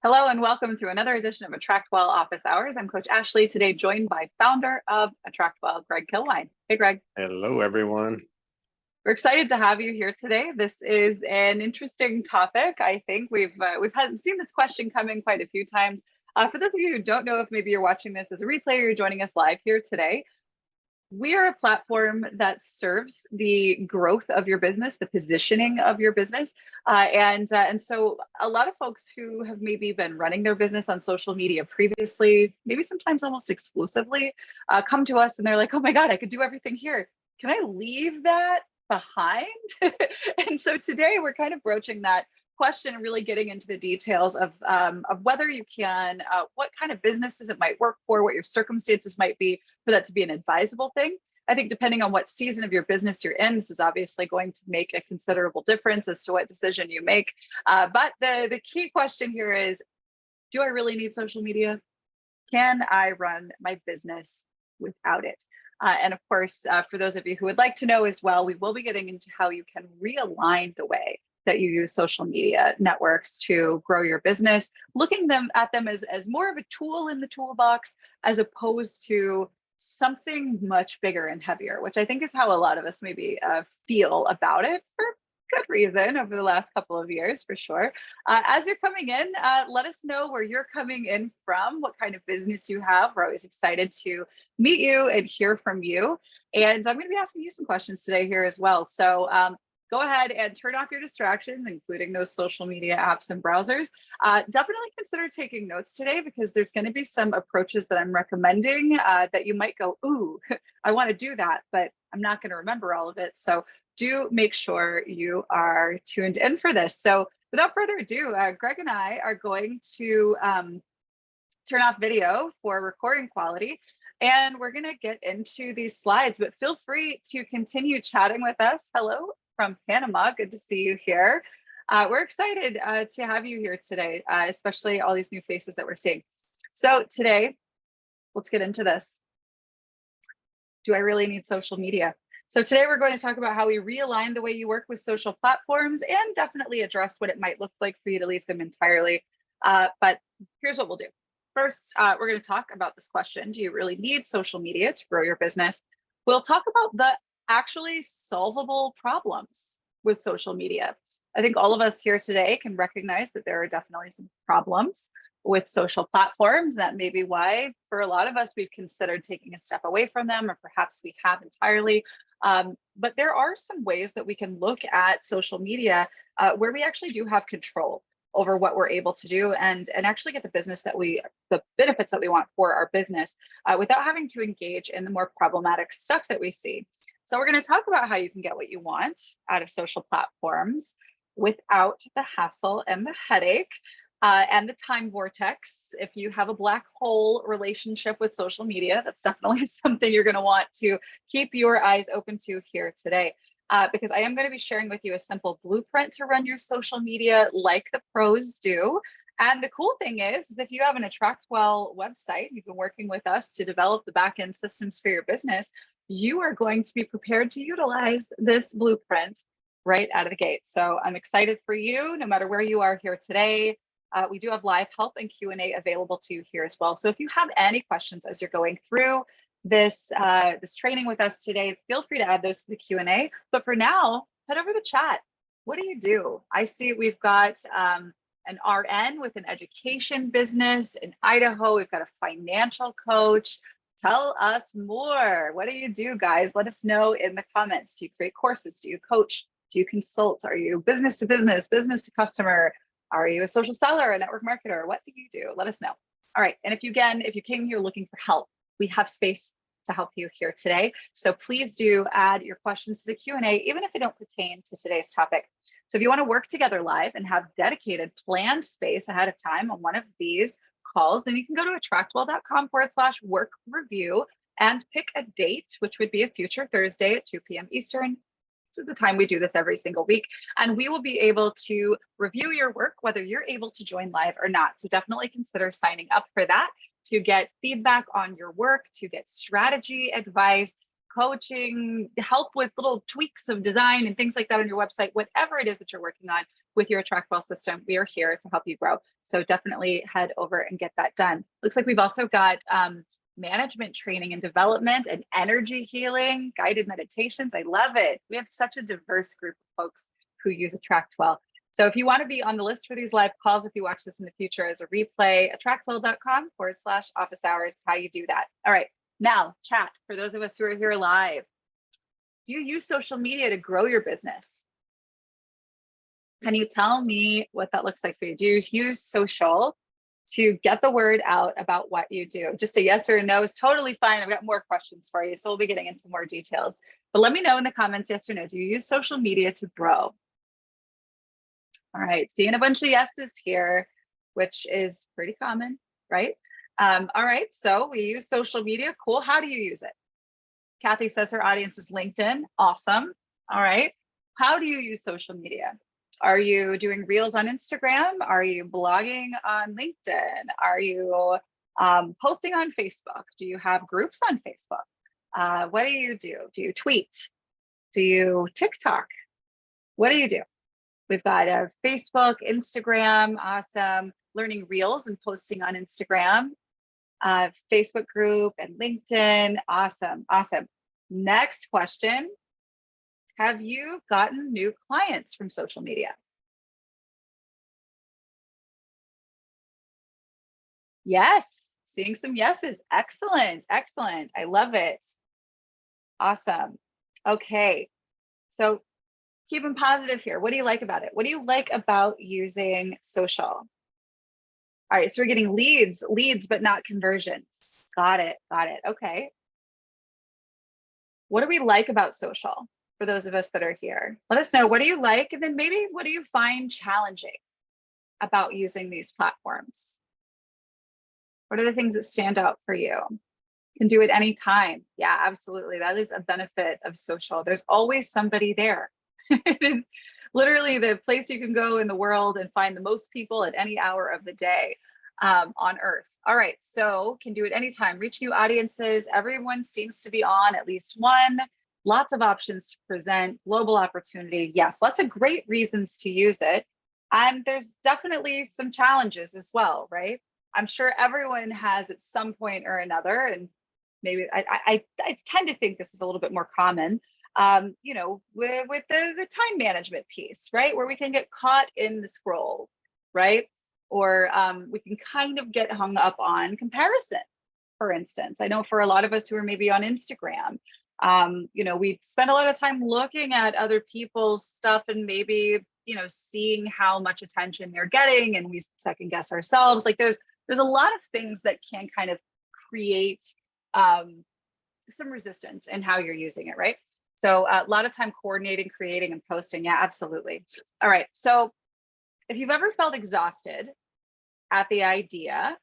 Hello and welcome to another edition of AttractWell Office Hours. I'm Coach Ashley, today joined by founder of AttractWell, Greg Kilwine. Hey, Greg. Hello, everyone. We're excited to have you here today. This is an interesting topic. I think we've seen this question come in quite a few times. For those of you who don't know, if maybe you're watching this as a replay or you're joining us live here today, we are a platform that serves the growth of your business, the positioning of your business. And so a lot of folks who have maybe been running their business on social media previously, maybe sometimes almost exclusively, come to us and they're like, oh my God, I could do everything here. Can I leave that behind? And so today we're kind of broaching that question and really getting into the details of whether you can, what kind of businesses it might work for, what your circumstances might be for that to be an advisable thing. I think depending on what season of your business you're in, this is obviously going to make a considerable difference as to what decision you make. But the key question here is, do I really need social media? Can I run my business without it? And of course, for those of you who would like to know as well, we will be getting into how you can realign the way that you use social media networks to grow your business, looking at them as more of a tool in the toolbox, as opposed to something much bigger and heavier, which I think is how a lot of us maybe feel about it for good reason over the last couple of years, for sure. As you're coming in, let us know where you're coming in from, what kind of business you have. We're always excited to meet you and hear from you. And I'm going to be asking you some questions today here as well. So go ahead and turn off your distractions, including those social media apps and browsers. Definitely consider taking notes today, because there's going to be some approaches that I'm recommending that you might go, ooh, I want to do that, but I'm not going to remember all of it. So do make sure you are tuned in for this. So without further ado, Greg and I are going to turn off video for recording quality. And we're going to get into these slides, but feel free to continue chatting with us. Hello from Panama. Good to see you here. We're excited to have you here today, especially all these new faces that we're seeing. So today, let's get into this. Do I really need social media? So today we're going to talk about how we realign the way you work with social platforms, and definitely address what it might look like for you to leave them entirely. But here's what we'll do. First, we're going to talk about this question. Do you really need social media to grow your business? We'll talk about the actually solvable problems with social media. I think all of us here today can recognize that there are definitely some problems with social platforms. That may be why, for a lot of us, we've considered taking a step away from them, or perhaps we have entirely. But there are some ways that we can look at social media where we actually do have control over what we're able to do, and actually get the benefits that we want for our business without having to engage in the more problematic stuff that we see. So we're going to talk about how you can get what you want out of social platforms without the hassle and the headache and the time vortex. If you have a black hole relationship with social media, that's definitely something you're going to want to keep your eyes open to here today. Because I am going to be sharing with you a simple blueprint to run your social media like the pros do. And the cool thing is if you have an AttractWell website, you've been working with us to develop the backend systems for your business, you are going to be prepared to utilize this blueprint right out of the gate. So I'm excited for you, no matter where you are here today. We do have live help and Q&A available to you here as well. So if you have any questions as you're going through this training with us today, feel free to add those to the Q&A. But for now, head over to chat. What do you do? I see we've got an RN with an education business in Idaho. We've got a financial coach. Tell us more. What do you do, guys? Let us know in the comments. Do you create courses? Do you coach? Do you consult? Are you business to business, business to customer? Are you a social seller, a network marketer? What do you do? Let us know. All right. And if you came here looking for help, we have space to help you here today. So please do add your questions to the Q&A, even if they don't pertain to today's topic. So if you want to work together live and have dedicated planned space ahead of time on one of these calls, then you can go to attractwell.com/work review and pick a date, which would be a future Thursday at 2 p.m. Eastern. This is the time we do this every single week. And we will be able to review your work, whether you're able to join live or not. So definitely consider signing up for that to get feedback on your work, to get strategy advice, coaching, help with little tweaks of design and things like that on your website, whatever it is that you're working on. with your AttractWell system, we are here to help you grow. So definitely head over and get that done. Looks like we've also got management training and development and energy healing, guided meditations. I love it. We have such a diverse group of folks who use AttractWell. So if you want to be on the list for these live calls, if you watch this in the future as a replay, attractwell.com/office hours is how you do that. All right, now chat for those of us who are here live. Do you use social media to grow your business? Can you tell me what that looks like for you? Do you use social to get the word out about what you do? Just a yes or a no is totally fine. I've got more questions for you, so we'll be getting into more details. But let me know in the comments, yes or no. Do you use social media to grow? All right, seeing a bunch of yeses here, which is pretty common, right? All right, so we use social media. Cool. How do you use it? Kathy says her audience is LinkedIn. Awesome. All right. How do you use social media? Are you doing reels on Instagram? Are you blogging on LinkedIn? Are you posting on Facebook? Do you have groups on Facebook? What do you do? Do you tweet? Do you TikTok? What do you do? We've got a Facebook, Instagram, awesome. Learning reels and posting on Instagram, Facebook group and LinkedIn. Awesome, awesome. Next question. Have you gotten new clients from social media? Yes, seeing some yeses. Excellent, excellent. I love it. Awesome. Okay, so keep them positive here. What do you like about it? What do you like about using social? All right, so we're getting leads, but not conversions. Got it, got it. Okay. What do we like about social for those of us that are here? Let us know, what do you like? And then maybe what do you find challenging about using these platforms? What are the things that stand out for you? You can do it anytime. Yeah, absolutely. That is a benefit of social. There's always somebody there. It is literally the place you can go in the world and find the most people at any hour of the day on earth. All right, so can do it anytime, reach new audiences. Everyone seems to be on at least one. Lots of options to present, global opportunity. Yes, lots of great reasons to use it. And there's definitely some challenges as well, right? I'm sure everyone has at some point or another, and maybe I tend to think this is a little bit more common, you know, with the time management piece, right? Where we can get caught in the scroll, right? Or we can kind of get hung up on comparison, for instance. I know for a lot of us who are maybe on Instagram, you know, we spend a lot of time looking at other people's stuff and maybe, you know, seeing how much attention they're getting, and we second guess ourselves. Like there's a lot of things that can kind of create some resistance in how you're using it, right? So a lot of time coordinating, creating, and posting. Yeah, absolutely. All right. So if you've ever felt exhausted at the idea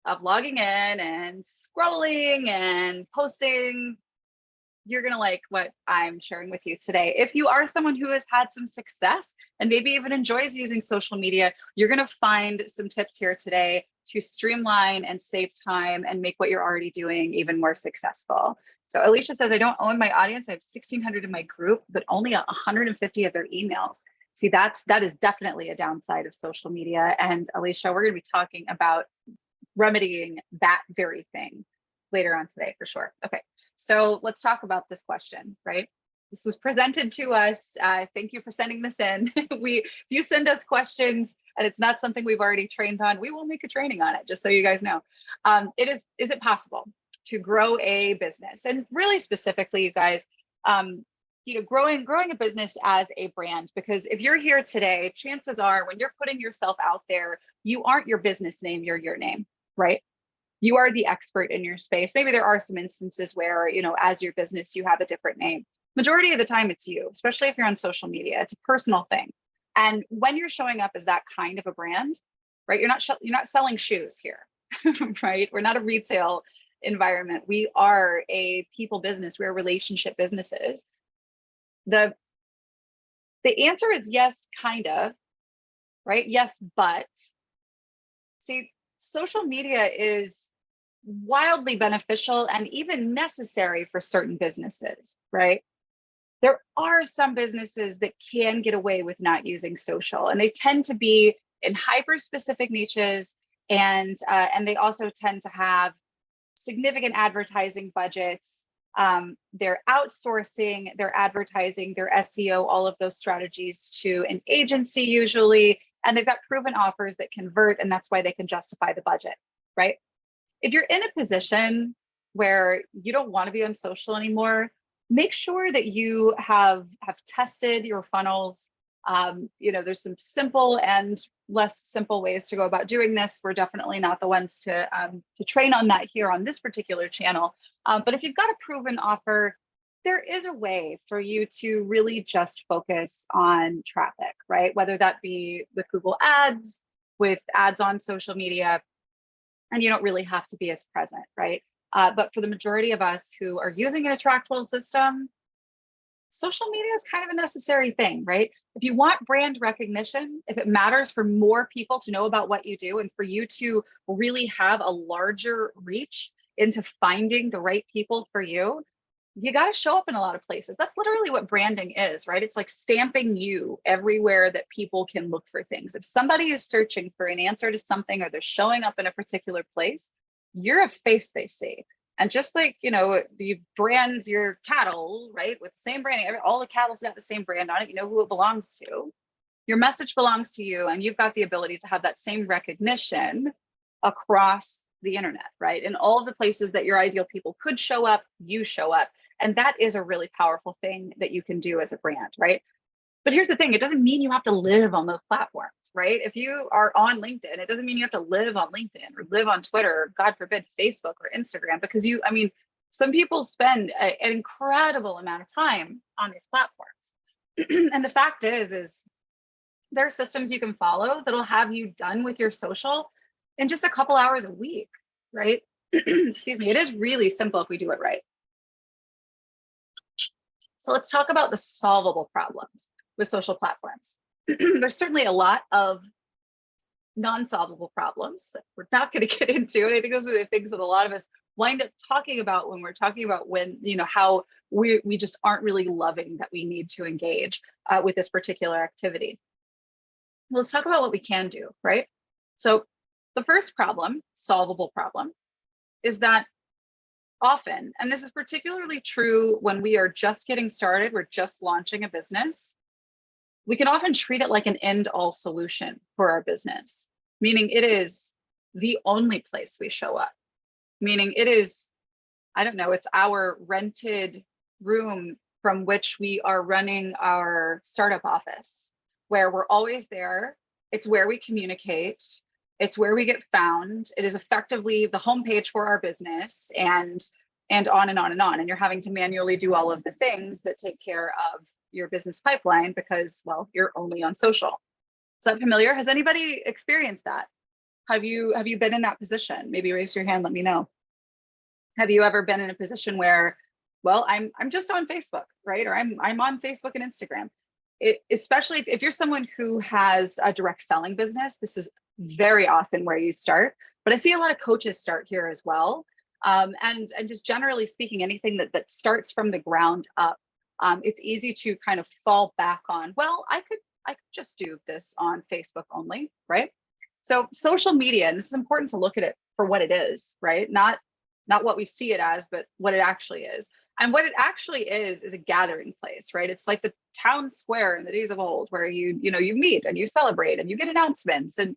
of logging in and scrolling and posting, you're going to like what I'm sharing with you today. If you are someone who has had some success and maybe even enjoys using social media, you're going to find some tips here today to streamline and save time and make what you're already doing even more successful. So Alicia says, I don't own my audience. I have 1,600 in my group, but only 150 of their emails. See, that is definitely a downside of social media. And Alicia, we're going to be talking about remedying that very thing later on today for sure. Okay, so let's talk about this question, right? This was presented to us. Thank you for sending this in. If you send us questions and it's not something we've already trained on, we will make a training on it, just so you guys know. Is it possible to grow a business? And really specifically, you guys, you know, growing a business as a brand, because if you're here today, chances are when you're putting yourself out there, you aren't your business name, you're your name, right? You are the expert in your space. Maybe there are some instances where, you know, as your business, you have a different name. Majority of the time it's you, especially if you're on social media. It's a personal thing. And when you're showing up as that kind of a brand, right? You're not selling shoes here, right? We're not a retail environment. We are a people business. We're relationship businesses. The answer is yes, kind of, right? Yes, but see, social media is wildly beneficial and even necessary for certain businesses, right? There are some businesses that can get away with not using social, and they tend to be in hyper specific niches, and they also tend to have significant advertising budgets. They're outsourcing their advertising, their SEO, all of those strategies to an agency usually, and they've got proven offers that convert, and that's why they can justify the budget, right? If you're in a position where you don't want to be on social anymore, make sure that you have tested your funnels. There's some simple and less simple ways to go about doing this. We're definitely not the ones to train on that here on this particular channel. But if you've got a proven offer, there is a way for you to really just focus on traffic, right? Whether that be with Google Ads, with ads on social media, and you don't really have to be as present, right? But for the majority of us who are using an AttractWell system, social media is kind of a necessary thing, right? If you want brand recognition, if it matters for more people to know about what you do and for you to really have a larger reach into finding the right people for you, you got to show up in a lot of places. That's literally what branding is, right? It's like stamping you everywhere that people can look for things. If somebody is searching for an answer to something or they're showing up in a particular place, you're a face they see. And just like, you brand your cattle, right, with the same branding, all the cattle's got the same brand on it, you know who it belongs to. Your message belongs to you, and you've got the ability to have that same recognition across the internet, right? In all of the places that your ideal people could show up, you show up. And that is a really powerful thing that you can do as a brand, right? But here's the thing, it doesn't mean you have to live on those platforms, right? If you are on LinkedIn, it doesn't mean you have to live on LinkedIn or live on Twitter, or God forbid, Facebook or Instagram, because some people spend an incredible amount of time on these platforms. And the fact is there are systems you can follow that'll have you done with your social in just a couple hours a week, right? Excuse me, it is really simple if we do it right. So let's talk about the solvable problems with social platforms. There's certainly a lot of non-solvable problems that we're not going to get into. And I think those are the things that a lot of us wind up talking about when we're talking about how we just aren't really loving that we need to engage with this particular activity. Let's talk about what we can do, right? So the first problem, solvable problem, is that often, and this is particularly true when we are just getting started, we're just launching a business, we can often treat it like an end-all solution for our business, meaning it is the only place we show up, meaning it is, I don't know, it's our rented room from which we are running our startup office, where we're always there. It's where we communicate. It's where we get found. It is effectively the homepage for our business, and on and on and on. And you're having to manually do all of the things that take care of your business pipeline because, well, you're only on social. Is that familiar? Has anybody experienced that? Have you been in that position? Maybe raise your hand, let me know. Have you ever been in a position where, well, I'm just on Facebook, right? Or I'm on Facebook and Instagram. Especially if you're someone who has a direct selling business, this is very often where you start. But I see a lot of coaches start here as well. And just generally speaking, anything that starts from the ground up, it's easy to kind of fall back on, well, I could just do this on Facebook only, right? So social media, and this is important to look at it for what it is, right? Not what we see it as, but what it actually is. And what it actually is a gathering place, right? It's like the town square in the days of old, where you meet and you celebrate and you get announcements, and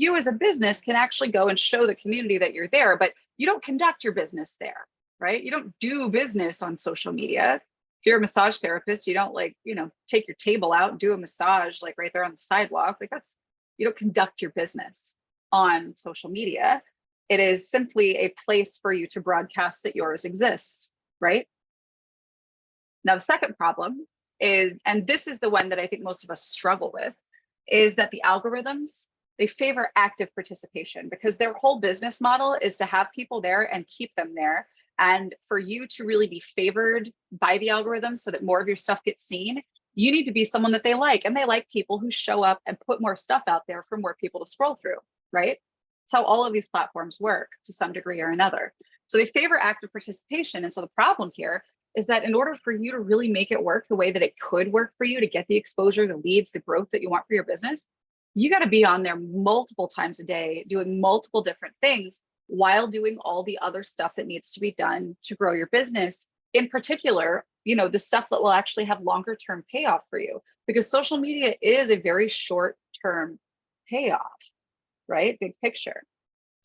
you as a business can actually go and show the community that you're there, but you don't conduct your business there, right? You don't do business on social media. If you're a massage therapist, you don't take your table out and do a massage like right there on the sidewalk. Like you don't conduct your business on social media. It is simply a place for you to broadcast that yours exists, right? Now, the second problem is, and this is the one that I think most of us struggle with, is that the algorithms, they favor active participation, because their whole business model is to have people there and keep them there. And for you to really be favored by the algorithm so that more of your stuff gets seen, you need to be someone that they like. And they like people who show up and put more stuff out there for more people to scroll through, right? That's how all of these platforms work to some degree or another. So they favor active participation. And so the problem here is that in order for you to really make it work the way that it could work for you to get the exposure, the leads, the growth that you want for your business, you got to be on there multiple times a day, doing multiple different things while doing all the other stuff that needs to be done to grow your business. In particular, the stuff that will actually have longer term payoff for you, because social media is a very short term payoff, right? Big picture.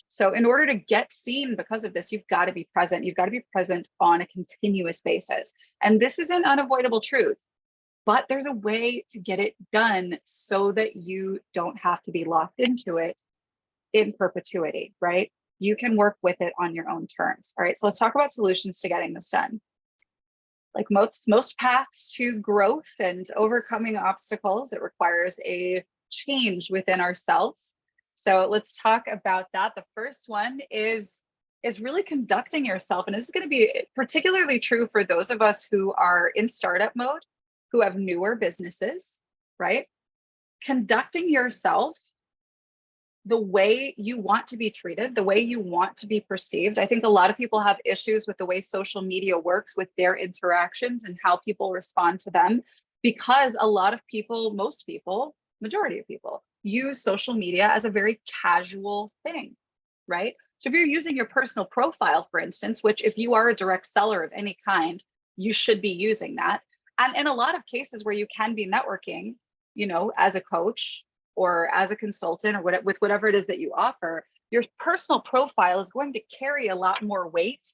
So in order to get seen because of this, you've got to be present. You've got to be present on a continuous basis. And this is an unavoidable truth, but there's a way to get it done so that you don't have to be locked into it in perpetuity, right? You can work with it on your own terms. All right, so let's talk about solutions to getting this done. Like most paths to growth and overcoming obstacles, it requires a change within ourselves. So let's talk about that. The first one is really conducting yourself. And this is going to be particularly true for those of us who are in startup mode, who have newer businesses, right? Conducting yourself the way you want to be treated, the way you want to be perceived. I think a lot of people have issues with the way social media works with their interactions and how people respond to them, because a lot of people, most people, majority of people, use social media as a very casual thing, right? So if you're using your personal profile, for instance, which if you are a direct seller of any kind, you should be using that. And in a lot of cases where you can be networking, as a coach or as a consultant or with whatever it is that you offer, your personal profile is going to carry a lot more weight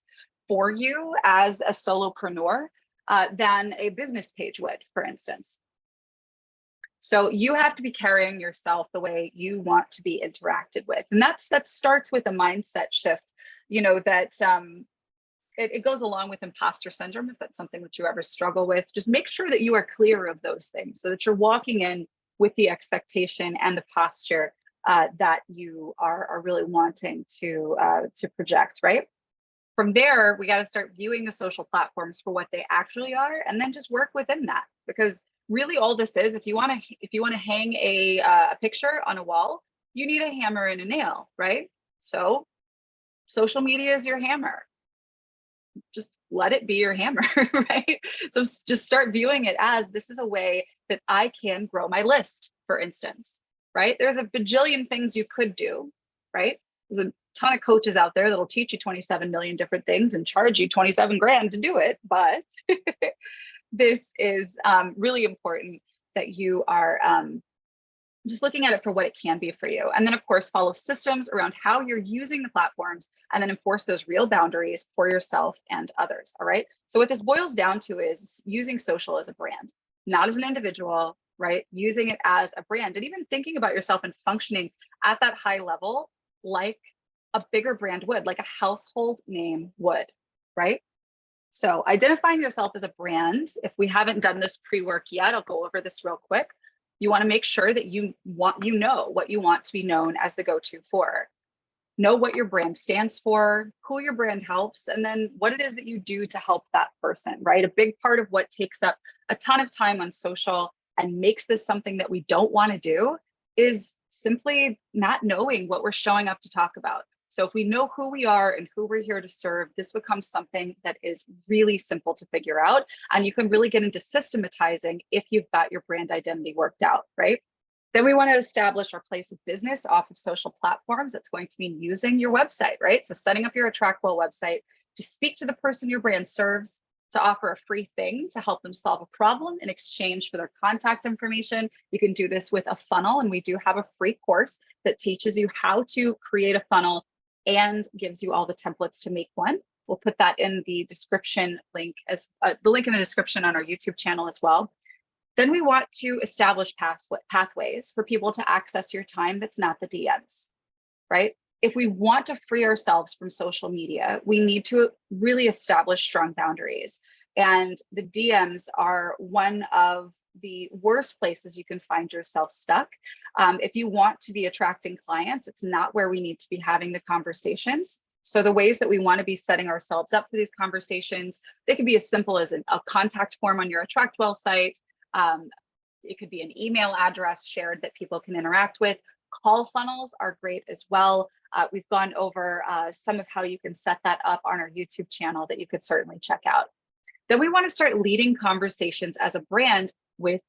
for you as a solopreneur than a business page would, for instance. So you have to be carrying yourself the way you want to be interacted with. And that starts with a mindset shift, that it goes along with imposter syndrome, if that's something that you ever struggle with. Just make sure that you are clear of those things so that you're walking in with the expectation and the posture that you are really wanting to project, right? From there, we got to start viewing the social platforms for what they actually are, and then just work within that. Because really, all this is, if you want to hang a picture on a wall, you need a hammer and a nail, right? So, social media is your hammer. Just let it be your hammer, right? So just start viewing it as, this is a way that I can grow my list, for instance, right? There's a bajillion things you could do, right? There's a ton of coaches out there that'll teach you 27 million different things and charge you 27 grand to do it. But this is really important that you are just looking at it for what it can be for you. And then of course, follow systems around how you're using the platforms, and then enforce those real boundaries for yourself and others, all right? So what this boils down to is using social as a brand, not as an individual, right? Using it as a brand, and even thinking about yourself and functioning at that high level like a bigger brand would, like a household name would, right? So identifying yourself as a brand, if we haven't done this pre-work yet, I'll go over this real quick. You want to make sure that you know what you want to be known as the go-to for. Know what your brand stands for, who your brand helps, and then what it is that you do to help that person, right? A big part of what takes up a ton of time on social and makes this something that we don't want to do is simply not knowing what we're showing up to talk about. So if we know who we are and who we're here to serve, this becomes something that is really simple to figure out. And you can really get into systematizing if you've got your brand identity worked out, right? Then we want to establish our place of business off of social platforms. That's going to mean using your website, right? So setting up your AttractWell website to speak to the person your brand serves, to offer a free thing to help them solve a problem in exchange for their contact information. You can do this with a funnel, and we do have a free course that teaches you how to create a funnel and gives you all the templates to make one. We'll put that in the description link, as the link in the description on our YouTube channel as well. Then we want to establish pathways for people to access your time that's not the DMs, right? If we want to free ourselves from social media, we need to really establish strong boundaries. And the DMs are one of the worst places you can find yourself stuck. If you want to be attracting clients, it's not where we need to be having the conversations. So the ways that we want to be setting ourselves up for these conversations, they can be as simple as a contact form on your AttractWell site. It could be an email address shared that people can interact with. Call funnels are great as well. We've gone over some of how you can set that up on our YouTube channel that you could certainly check out. Then we want to start leading conversations as a brand with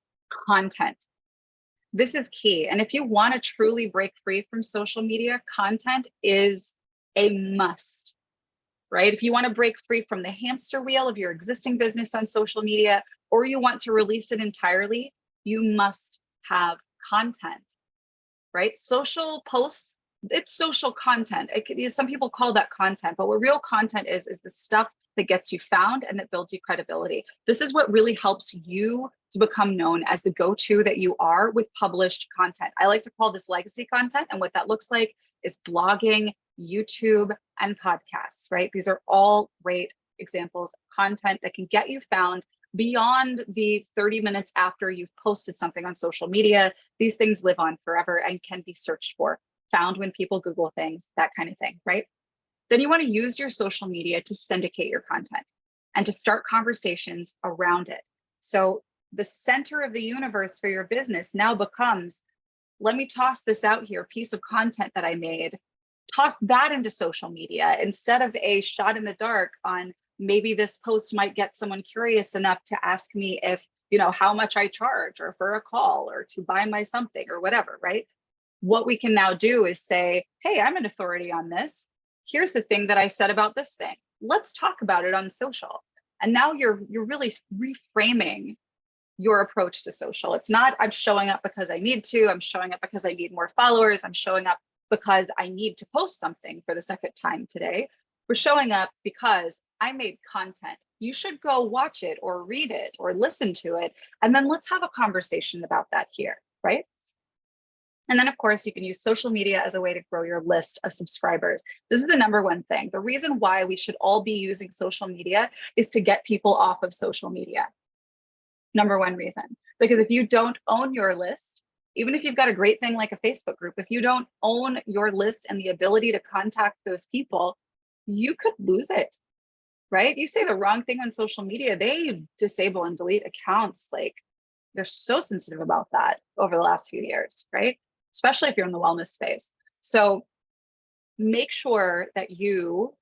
content. This is key. And if you want to truly break free from social media, content is a must, right? If you want to break free from the hamster wheel of your existing business on social media, or you want to release it entirely, you must have content, right? Social posts, it's social content. Some people call that content, but what real content is the stuff that gets you found and that builds you credibility. This is what really helps you to become known as the go-to that you are with published content. I like to call this legacy content, and what that looks like is blogging, YouTube, and podcasts, right? These are all great examples of content that can get you found beyond the 30 minutes after you've posted something on social media. These things live on forever and can be searched for, found when people Google things, that kind of thing, right? Then you want to use your social media to syndicate your content and to start conversations around it. So the center of the universe for your business now becomes, let me toss this out here, piece of content that I made, toss that into social media instead of a shot in the dark on maybe this post might get someone curious enough to ask me if, how much I charge, or for a call, or to buy my something, or whatever, right? What we can now do is say, hey, I'm an authority on this. Here's the thing that I said about this thing. Let's talk about it on social. And now you're really reframing your approach to social. It's not, I'm showing up because I need to, I'm showing up because I need more followers, I'm showing up because I need to post something for the second time today. We're showing up because I made content. You should go watch it or read it or listen to it. And then let's have a conversation about that here, right? And then, of course, you can use social media as a way to grow your list of subscribers. This is the number one thing. The reason why we should all be using social media is to get people off of social media. Number one reason, because if you don't own your list, even if you've got a great thing like a Facebook group, if you don't own your list and the ability to contact those people, you could lose it, right? You say the wrong thing on social media, they disable and delete accounts. Like, they're so sensitive about that over the last few years, right? Especially if you're in the wellness space. So make sure that you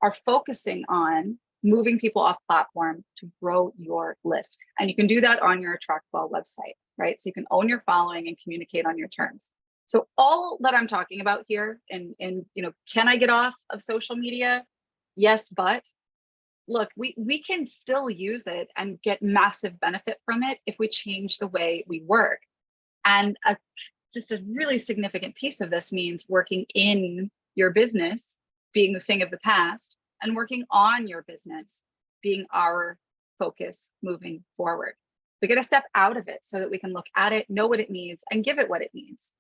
are focusing on moving people off platform to grow your list. And you can do that on your AttractWell website, right? So you can own your following and communicate on your terms. So all that I'm talking about here, and can I get off of social media? Yes, but look, we can still use it and get massive benefit from it if we change the way we work. And just a really significant piece of this means working in your business being the thing of the past, and working on your business being our focus moving forward. We got to step out of it so that we can look at it, know what it needs, and give it what it needs.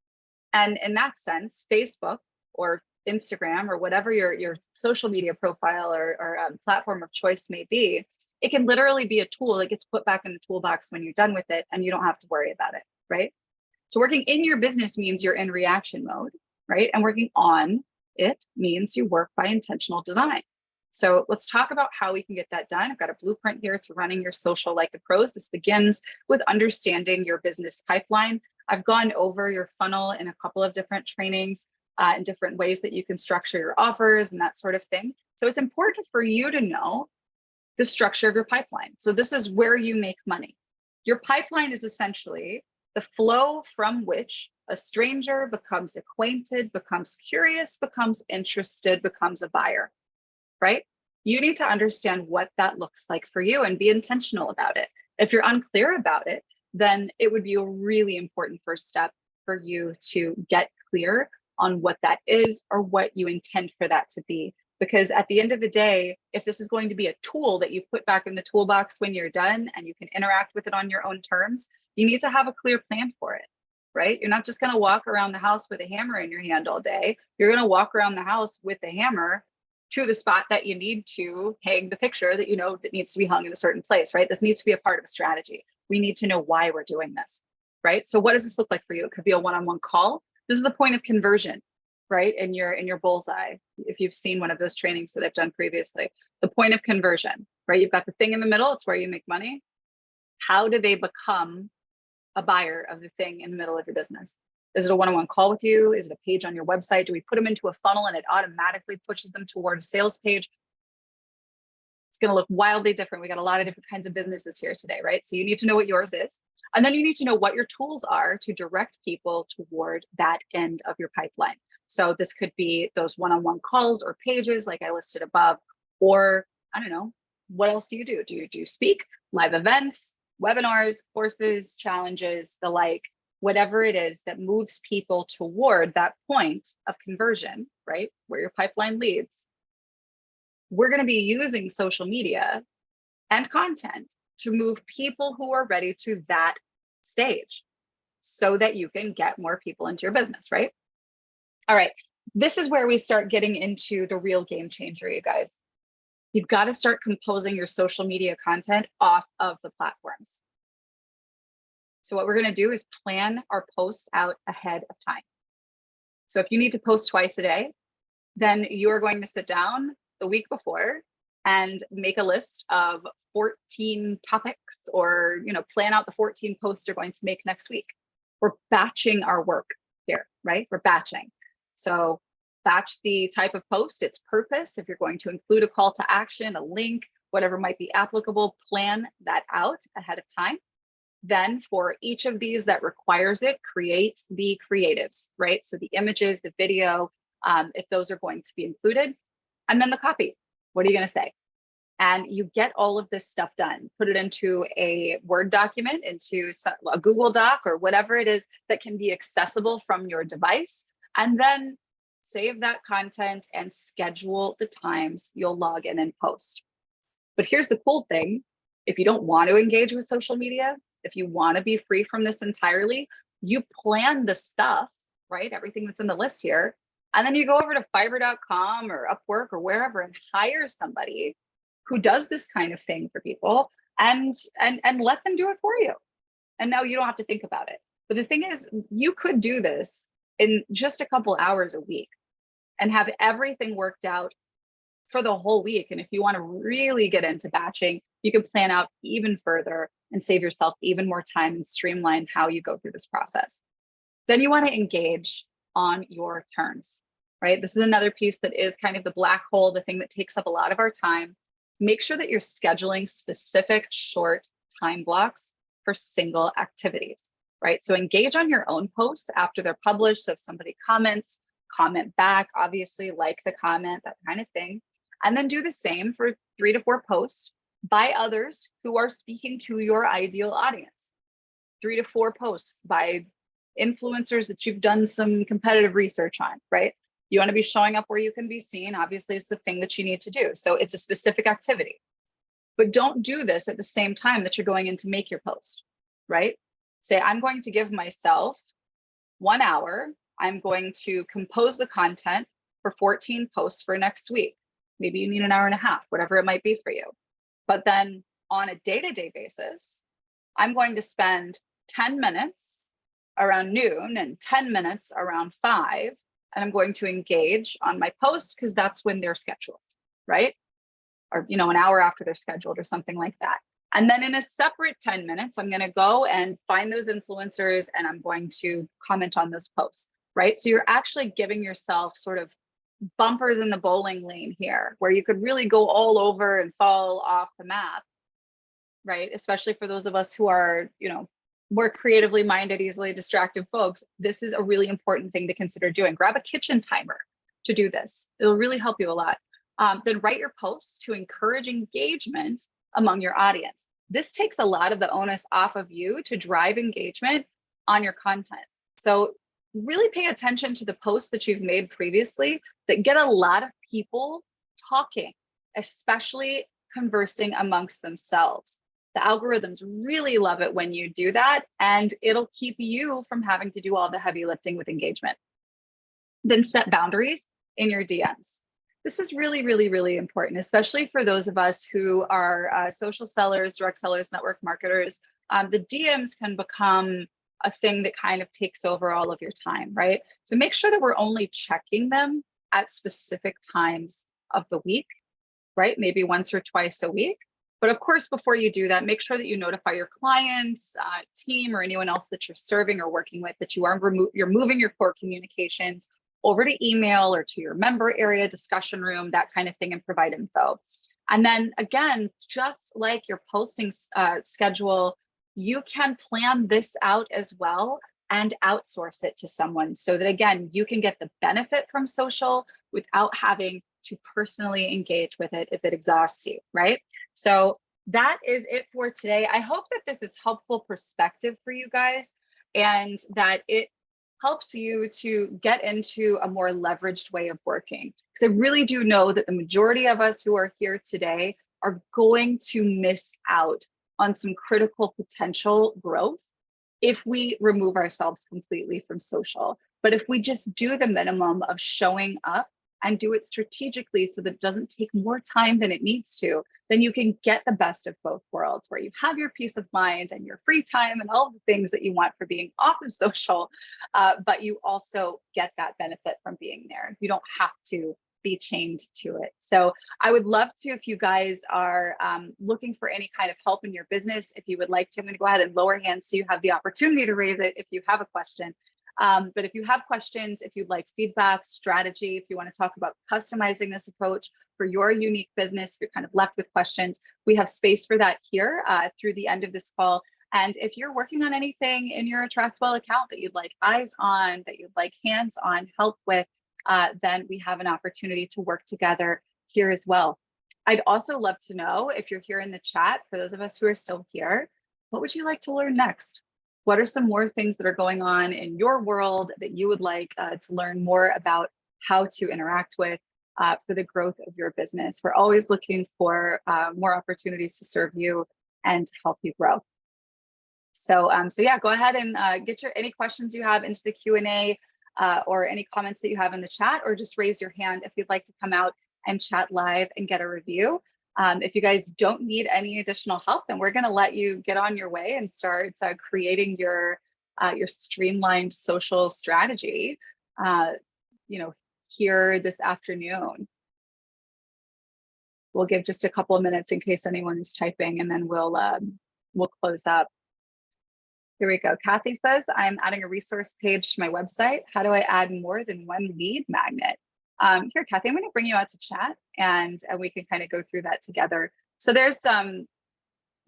And in that sense, Facebook or Instagram or whatever your social media profile or platform of choice may be, it can literally be a tool that gets put back in the toolbox when you're done with it, and you don't have to worry about it, right? So working in your business means you're in reaction mode, right? And working on it means you work by intentional design. So let's talk about how we can get that done. I've got a blueprint here to running your social like the pros. This begins with understanding your business pipeline. I've gone over your funnel in a couple of different trainings and different ways that you can structure your offers and that sort of thing. So it's important for you to know the structure of your pipeline. So this is where you make money. Your pipeline is essentially the flow from which a stranger becomes acquainted, becomes curious, becomes interested, becomes a buyer, right? You need to understand what that looks like for you and be intentional about it. If you're unclear about it, then it would be a really important first step for you to get clear on what that is or what you intend for that to be. Because at the end of the day, if this is going to be a tool that you put back in the toolbox when you're done and you can interact with it on your own terms, you need to have a clear plan for it, right? You're not just going to walk around the house with a hammer in your hand all day. You're going to walk around the house with a hammer to the spot that you need to hang the picture that you know that needs to be hung in a certain place, right? This needs to be a part of a strategy. We need to know why we're doing this, right? So what does this look like for you? It could be a one-on-one call. This is the point of conversion, right? In your bullseye. If you've seen one of those trainings that I've done previously, the point of conversion, right? You've got the thing in the middle. It's where you make money. How do they become a buyer of the thing in the middle of your business? Is it a one-on-one call with you? Is it a page on your website? Do we put them into a funnel and it automatically pushes them toward a sales page? It's going to look wildly different. We got a lot of different kinds of businesses here today, right? So you need to know what yours is. And then you need to know what your tools are to direct people toward that end of your pipeline. So this could be those one-on-one calls or pages like I listed above, or I don't know, what else do you do? Do you speak, live events, webinars, courses, challenges, the like, whatever it is that moves people toward that point of conversion, right? Where your pipeline leads. We're going to be using social media and content to move people who are ready to that stage so that you can get more people into your business, right? All right, this is where we start getting into the real game changer, you guys. You've got to start composing your social media content off of the platforms. So what we're going to do is plan our posts out ahead of time. So if you need to post twice a day, then you are going to sit down the week before and make a list of 14 topics, or plan out the 14 posts you're going to make next week. We're batching our work here, right? We're batching. So batch the type of post, its purpose. If you're going to include a call to action, a link, whatever might be applicable, plan that out ahead of time. Then for each of these that requires it, create the creatives, right? So the images, the video, if those are going to be included, and then the copy. What are you going to say? And you get all of this stuff done, put it into a Word document, into a Google Doc, or whatever it is that can be accessible from your device, and then save that content and schedule the times you'll log in and post. But here's the cool thing. If you don't want to engage with social media, if you want to be free from this entirely, you plan the stuff, right? Everything that's in the list here. And then you go over to Fiverr.com or Upwork or wherever and hire somebody who does this kind of thing for people, and let them do it for you. And now you don't have to think about it. But the thing is, you could do this in just a couple hours a week and have everything worked out for the whole week. And if you want to really get into batching, you can plan out even further and save yourself even more time and streamline how you go through this process. Then you want to engage on your terms, right? This is another piece that is kind of the black hole, the thing that takes up a lot of our time. Make sure that you're scheduling specific short time blocks for single activities, right? So engage on your own posts after they're published. So if somebody comments, comment back, obviously like the comment, that kind of thing. And then do the same for 3 to 4 posts by others who are speaking to your ideal audience. 3 to 4 posts by influencers that you've done some competitive research on, right? You want to be showing up where you can be seen. Obviously, it's the thing that you need to do. So it's a specific activity. But don't do this at the same time that you're going in to make your post, right? Say, I'm going to give myself 1 hour. I'm going to compose the content for 14 posts for next week. Maybe you need an hour and a half, whatever it might be for you. But then on a day-to-day basis, I'm going to spend 10 minutes around noon and 10 minutes around 5, and I'm going to engage on my posts because that's when they're scheduled, right? Or, an hour after they're scheduled or something like that. And then in a separate 10 minutes, I'm going to go and find those influencers and I'm going to comment on those posts, right? So you're actually giving yourself sort of bumpers in the bowling lane here where you could really go all over and fall off the map, right? Especially for those of us who are, more creatively minded, easily distracted folks. This is a really important thing to consider doing. Grab a kitchen timer to do this. It'll really help you a lot. Then write your posts to encourage engagement among your audience. This takes a lot of the onus off of you to drive engagement on your content. So really pay attention to the posts that you've made previously that get a lot of people talking, especially conversing amongst themselves. The algorithms really love it when you do that, and it'll keep you from having to do all the heavy lifting with engagement. Then set boundaries in your DMs. This is really, really, really important, especially for those of us who are social sellers, direct sellers, network marketers. The DMs can become a thing that kind of takes over all of your time, right? So make sure that we're only checking them at specific times of the week, right? Maybe once or twice a week. But of course, before you do that, make sure that you notify your clients, team, or anyone else that you're serving or working with that you're moving your core communications over to email or to your member area discussion room, that kind of thing, and provide info. And then again, just like your posting schedule, you can plan this out as well and outsource it to someone so that, again, you can get the benefit from social without having to personally engage with it if it exhausts you, right? So that is it for today. I hope that this is helpful perspective for you guys and that it helps you to get into a more leveraged way of working. Because I really do know that the majority of us who are here today are going to miss out on some critical potential growth if we remove ourselves completely from social. But if we just do the minimum of showing up and do it strategically so that it doesn't take more time than it needs to, then you can get the best of both worlds, where you have your peace of mind and your free time and all the things that you want for being off of social, but you also get that benefit from being there. You don't have to be chained to it. So I would love to, if you guys are looking for any kind of help in your business, if you would like to, I'm going to go ahead and lower hands so you have the opportunity to raise it if you have a question. But if you have questions, if you'd like feedback, strategy, if you want to talk about customizing this approach for your unique business, if you're kind of left with questions, we have space for that here through the end of this call. And if you're working on anything in your AttractWell account that you'd like eyes on, that you'd like hands-on help with, then we have an opportunity to work together here as well. I'd also love to know, if you're here in the chat, for those of us who are still here, what would you like to learn next? What are some more things that are going on in your world that you would like to learn more about how to interact with for the growth of your business? We're always looking for more opportunities to serve you and help you grow. So, yeah, go ahead and get any questions you have into the Q&A or any comments that you have in the chat, or just raise your hand if you'd like to come out and chat live and get a review. If you guys don't need any additional help, then we're going to let you get on your way and start creating your streamlined social strategy, here this afternoon. We'll give just a couple of minutes in case anyone is typing, and then we'll close up. Here we go. Kathy says, I'm adding a resource page to my website. How do I add more than one lead magnet? Here, Kathy, I'm going to bring you out to chat and we can kind of go through that together. So there's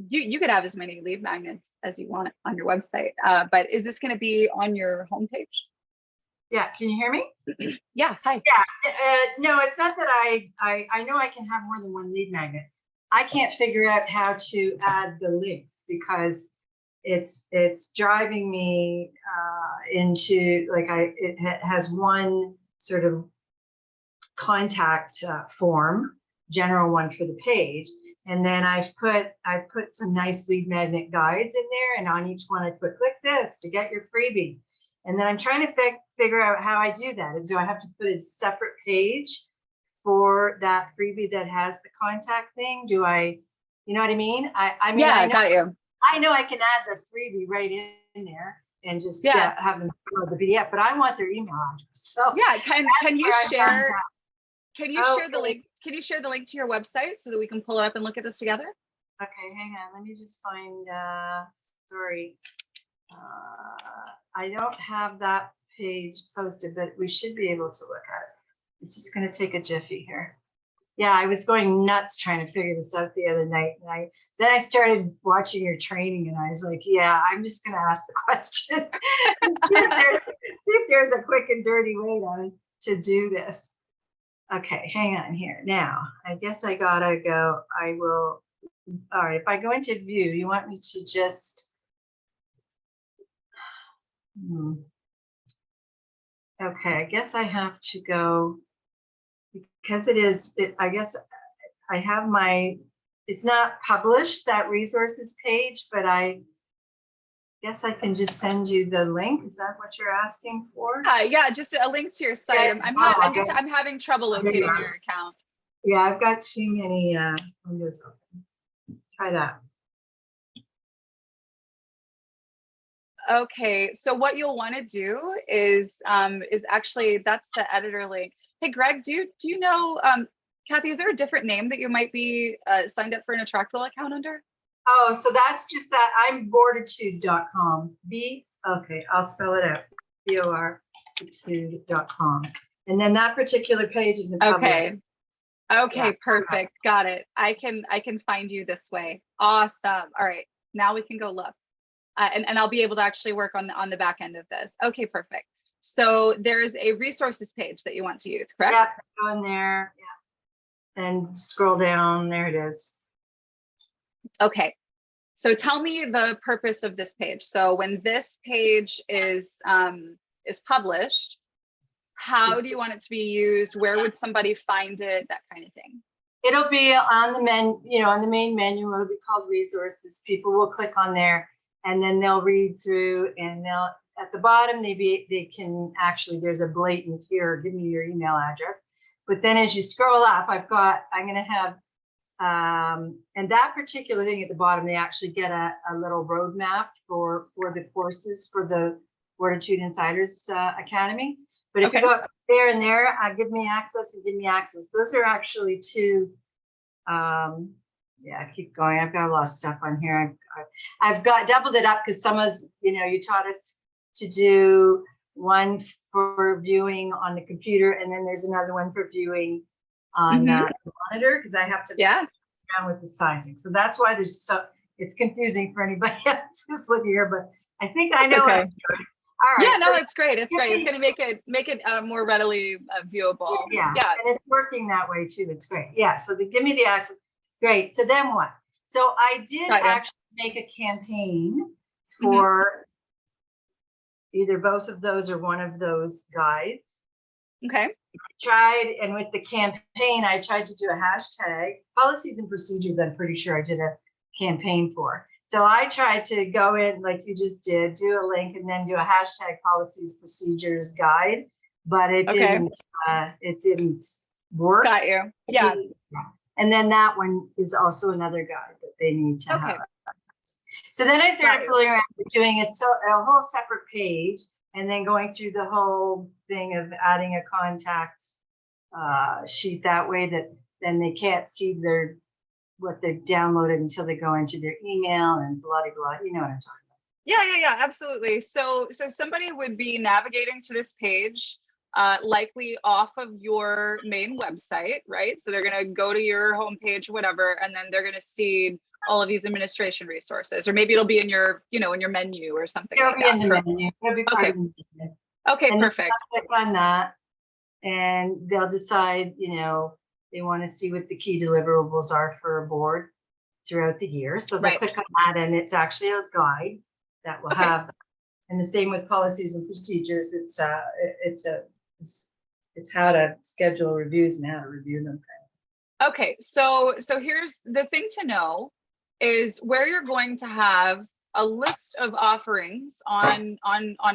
you could have as many lead magnets as you want on your website, but is this going to be on your homepage? Yeah, can you hear me? Yeah, hi. Yeah, no, it's not that I know I can have more than one lead magnet. I can't figure out how to add the links because it's driving me into, like, it has one sort of contact form, general one for the page, and then I've put some nice lead magnet guides in there, and on each one I put click this to get your freebie. And then I'm trying to figure out how I do that. Do I have to put a separate page for that freebie that has the contact thing? Do I, you know what I mean? I mean, yeah, I got you. I know I can add the freebie right in there and just have them download the PDF, but I want their email address. So yeah, can you share? Can you share the link? Can you share the link to your website so that we can pull it up and look at this together? Okay, hang on. Let me just find. Sorry, I don't have that page posted, but we should be able to look at it. It's just going to take a jiffy here. Yeah, I was going nuts trying to figure this out the other night, and then I started watching your training, and I was like, yeah, I'm just going to ask the question and see if there's a quick and dirty way to do this. Okay, hang on here. Now, I guess I gotta go. I will. All right, if I go into view, you want me to just. Okay, I guess I have to go because I guess I have it's not published, that resources page, but I guess I can just send you the link. Is that what you're asking for? Yeah, just a link to your site. Yes. I'm having trouble locating your account. Yeah, I've got too many windows open. Try that. Okay, so what you'll want to do is actually, that's the editor link. Hey, Greg, do you know, Kathy, is there a different name that you might be signed up for an AttractWell account under? Oh, so that's just that. I'm boarditude.com. Okay, I'll spell it out. BORitude.com. And then that particular page isn't published. Okay. Okay, Yeah. perfect. Got it. I can find you this way. Awesome. All right. Now we can go look. And I'll be able to actually work on the back end of this. Okay, perfect. So there's a resources page that you want to use, Yeah, correct? go in there, yeah, and scroll down. There it is. Okay. So tell me the purpose of this page. So when this page is published, how do you want it to be used? Where would somebody find it? That kind of thing. It'll be on the on the main menu. It'll be called resources. People will click on there, and then they'll read through, and they'll at the bottom they can actually, there's a blatant here, give me your email address. But then as you scroll up, I'm going to have and that particular thing at the bottom, they actually get a little roadmap for the courses for the Fortitude Insiders Academy. But if you Okay. go up there and there, give me access and give me access. Those are actually two. Yeah, keep going. I've got a lot of stuff on here. I've got doubled it up because some of us, you taught us to do one for viewing on the computer, and then there's another one for viewing on the monitor, because I have to down with the sizing. So that's why it's confusing for anybody else who's looking here, but I think I know okay. it. All right. Yeah, no, it's great. It's great. It's going to make it more readily viewable. Yeah, Yeah. and it's working that way too. It's great. Yeah, so give me the access. Great. So then what? So I did actually make a campaign for either both of those or one of those guides. Okay. And with the campaign, I tried to do a hashtag policies and procedures. I'm pretty sure I did a campaign for. So I tried to go in like you just did, do a link and then do a hashtag policies procedures guide, but it didn't work. Got you. Yeah. And then that one is also another guide that they need to have. So then I started pulling around doing a whole separate page, and then going through the whole thing of adding a contact sheet that way that then they can't see what they've downloaded until they go into their email and blah, blah, you know what I'm talking about. Yeah, absolutely. So somebody would be navigating to this page, likely off of your main website, right? So they're going to go to your homepage, whatever, and then they're going to see all of these administration resources, or maybe it'll be in your, in your menu or something like that. In the menu. It'll be part of the menu. Okay, and perfect. Click on that, and they'll decide, they want to see what the key deliverables are for a board throughout the year. So they'll click on that, and it's actually a guide that will have, and the same with policies and procedures. It's how to schedule reviews and how to review them. Okay, so here's the thing to know is where you're going to have a list of offerings on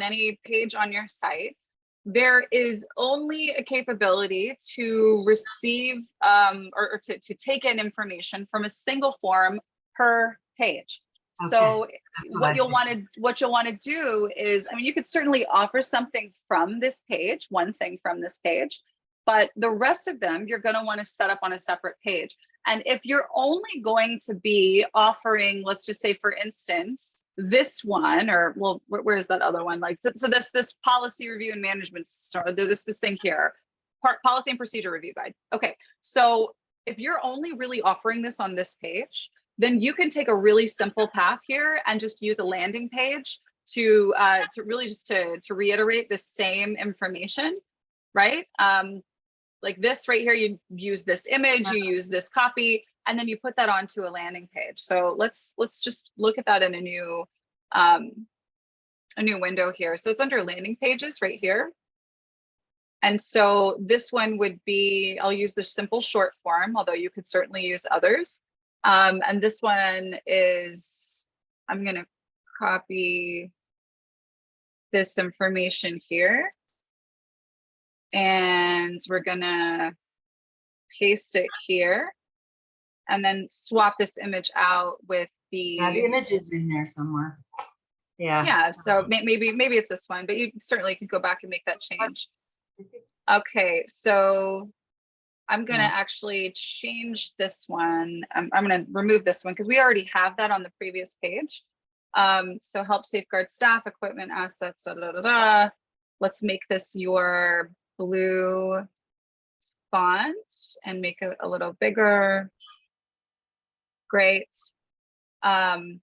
any page on your site. There is only a capability to receive or to take in information from a single form per page. Okay. So what you'll want to do is, you could certainly offer something from this page, one thing from this page, but the rest of them you're going to want to set up on a separate page. And if you're only going to be offering, let's just say, for instance, this one, or well, where's that other one? Like, so this policy review and management, this thing here, policy and procedure review guide. Okay, so if you're only really offering this on this page, then you can take a really simple path here and just use a landing page to really just to reiterate the same information, right? Like this right here, you use this image, you use this copy, and then you put that onto a landing page. So let's just look at that in a new window here. So it's under landing pages right here. And so this one would be, I'll use the simple short form, although you could certainly use others. And this one is, I'm going to copy this information here. And we're going paste it here and then swap this image out with the image is in there somewhere. Yeah, so maybe it's this one, but you certainly could go back and make that change. Okay, so I'm going to actually change this one. I'm going to remove this one because we already have that on the previous page. So help safeguard staff, equipment, assets, Let's make this your blue font and make it a little bigger. Great. And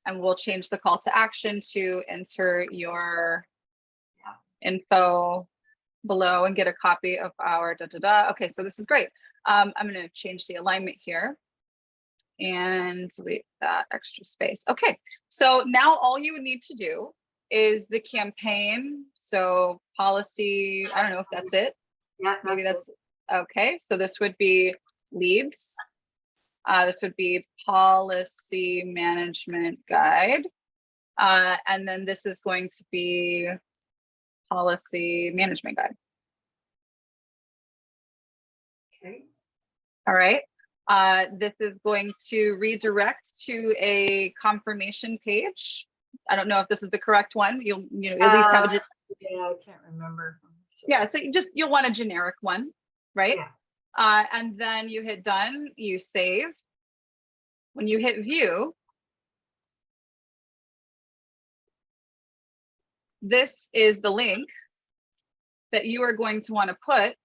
we'll change the call to action to enter your info below and get a copy of our Okay, so this is great. I'm going to change the alignment here and delete that extra space. Okay, so now all you would need to do is the campaign. So policy, I don't know if that's it. Yeah, maybe that's it. Okay, so this would be leads. This would be policy management guide. And then this is going to be policy management guide. Okay. All right. This is going to redirect to a confirmation page. I don't know if this is the correct one. You'll at least have a. Yeah, I can't remember. Yeah, so you'll want a generic one, right? Yeah. And then you hit done, you save. When you hit view, this is the link that you are going to want to put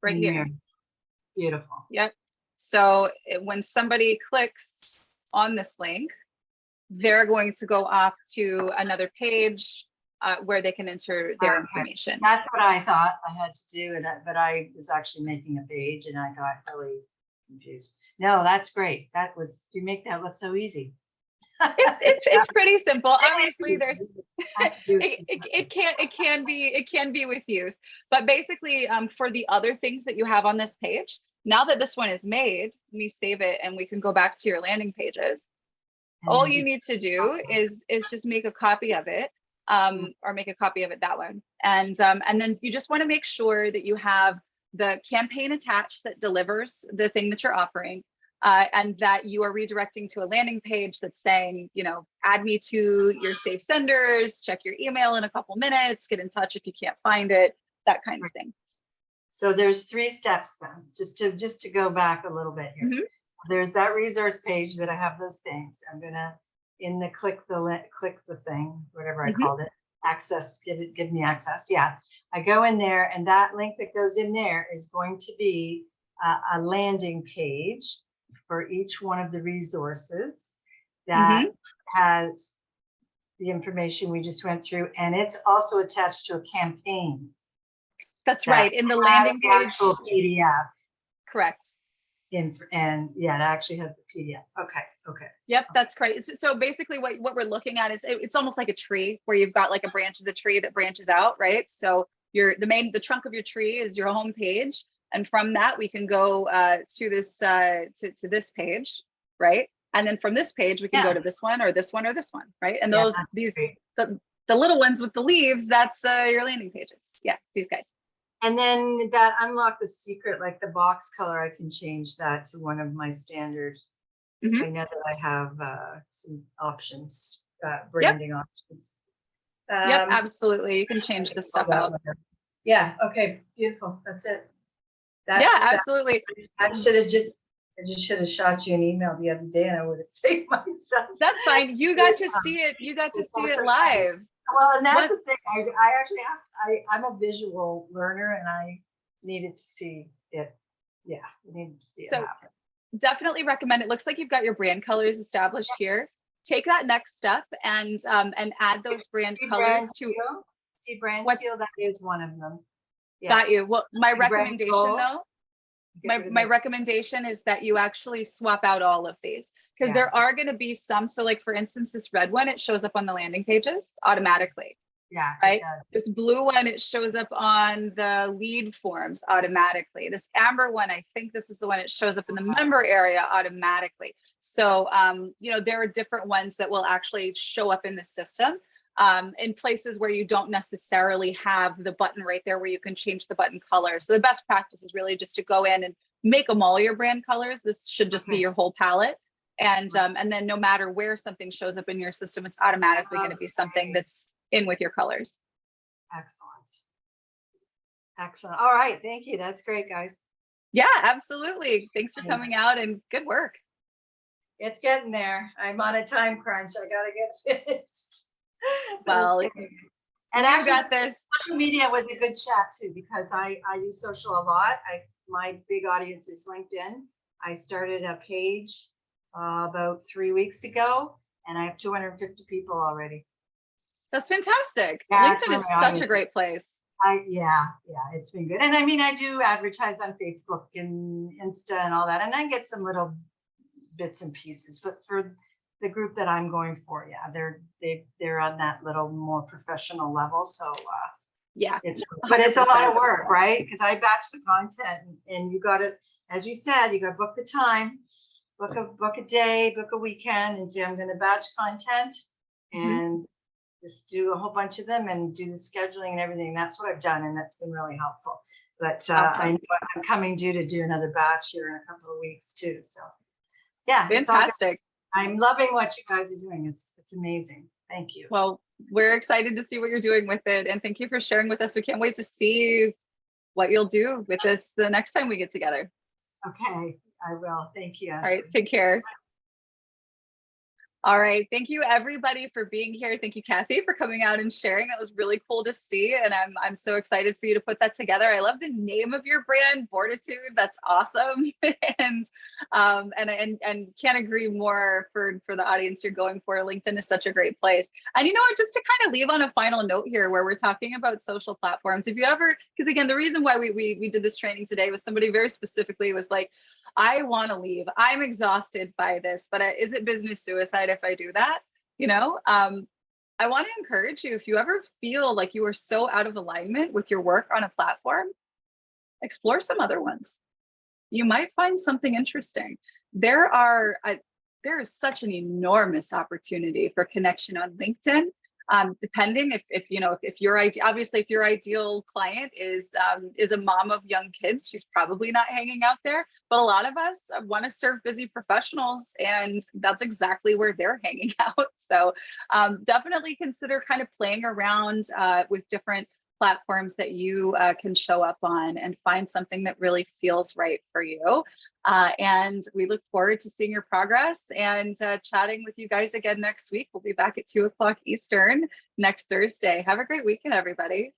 right here. Beautiful. Yep. So when somebody clicks on this link, they're going to go off to another page where they can enter their information. That's what I thought I had to do, but I was actually making a page and I got really confused. No, that's great. You make that look so easy. It's pretty simple. Obviously, there's it can be with use, but basically, for the other things that you have on this page, now that this one is made, let me save it and we can go back to your landing pages. All you need to do is just make a copy of it, or make a copy of it that one, and then you just want to make sure that you have the campaign attached that delivers the thing that you're offering. And that you are redirecting to a landing page that's saying, add me to your safe senders, check your email in a couple minutes, get in touch if you can't find it, that kind of thing. So there's 3 steps then, just to go back a little bit here. Mm-hmm. There's that resource page that I have those things. I'm gonna click the thing, whatever I called it, access, give me access. Yeah, I go in there, and that link that goes in there is going to be a landing page for each one of the resources that has the information we just went through, and it's also attached to a campaign. That's right, in the landing page. The actual PDF. Correct. And yeah, it actually has the PDF. Okay. Yep, that's correct. So basically what we're looking at is it's almost like a tree where you've got like a branch of the tree that branches out, right? So the trunk of your tree is your home page. And from that, we can go to this to this page, right? And then from this page, we can go to this one or this one or this one, right? And the little ones with the leaves, that's your landing pages. Yeah, these guys. And then that unlock the secret, like the box color, I can change that to one of my standard. I know that I have some options, branding options. Yep, absolutely. You can change this stuff out. Yeah. Okay. Beautiful. That's it. Absolutely. I just should have shot you an email the other day and I would have saved myself. That's fine. You got to see it. You got to see it live. Well, and that's the thing. I actually I'm a visual learner and I needed to see it. Yeah, I needed to see it happen. Definitely recommend it. Looks like you've got your brand colors established here. Take that next step and add those brand colors to brand seal. That is one of them. Yeah. Got you. Well, my recommendation though, my recommendation is that you actually swap out all of these because there are going to be some. So like, for instance, this red one, it shows up on the landing pages automatically. Yeah. Right. This blue one, it shows up on the lead forms automatically. This amber one, I think this is the one, it shows up in the member area automatically. So, there are different ones that will actually show up in the system. In places where you don't necessarily have the button right there where you can change the button color. So the best practice is really just to go in and make them all your brand colors. This should just be your whole palette. And then no matter where something shows up in your system, it's automatically going to be something that's in with your colors. Excellent. All right. Thank you. That's great, guys. Yeah, absolutely. Thanks for coming out and good work. It's getting there. I'm on a time crunch. I got to get finished. Well, And You actually, got this. social media was a good chat too, because I use social a lot. My big audience is LinkedIn. I started a page about 3 weeks ago, and I have 250 people already. That's fantastic. Yeah, LinkedIn is such a great place. Yeah, it's been good. And I mean, I do advertise on Facebook and Insta and all that, and I get some little bits and pieces. But for the group that I'm going for, yeah, they're on that little more professional level. So Yeah, but it's a lot of 100%. work, right? Because I batch the content, and you got to, as you said, you got to book the time, book a day, book a weekend, and say I'm going to batch content and just do a whole bunch of them and do the scheduling and everything. That's what I've done, and that's been really helpful. But I know I'm coming due to do another batch here in a couple of weeks too. So yeah, it's all good. Fantastic. I'm loving what you guys are doing. It's amazing. Thank you. Well, we're excited to see what you're doing with it. And thank you for sharing with us. We can't wait to see what you'll do with this the next time we get together. Okay, I will. Thank you. All right, take care. All right. Thank you, everybody, for being here. Thank you, Kathy, for coming out and sharing. That was really cool to see. And I'm so excited for you to put that together. I love the name of your brand, Fortitude. That's awesome. and can't agree more for the audience you're going for. LinkedIn is such a great place. And you know what, just to kind of leave on a final note here where we're talking about social platforms, if you ever, because again, the reason why we did this training today was somebody very specifically was like, I want to leave. I'm exhausted by this, but is it business suicide if I do that? You know, I want to encourage you, if you ever feel like you are so out of alignment with your work on a platform, explore some other ones. You might find something interesting. There is such an enormous opportunity for connection on LinkedIn. Depending if you know if your obviously if your ideal client is a mom of young kids, she's probably not hanging out there. But a lot of us want to serve busy professionals, and that's exactly where they're hanging out. So definitely consider kind of playing around with different platforms that you can show up on and find something that really feels right for you. And we look forward to seeing your progress and chatting with you guys again next week. We'll be back at 2 o'clock Eastern next Thursday. Have a great weekend, everybody.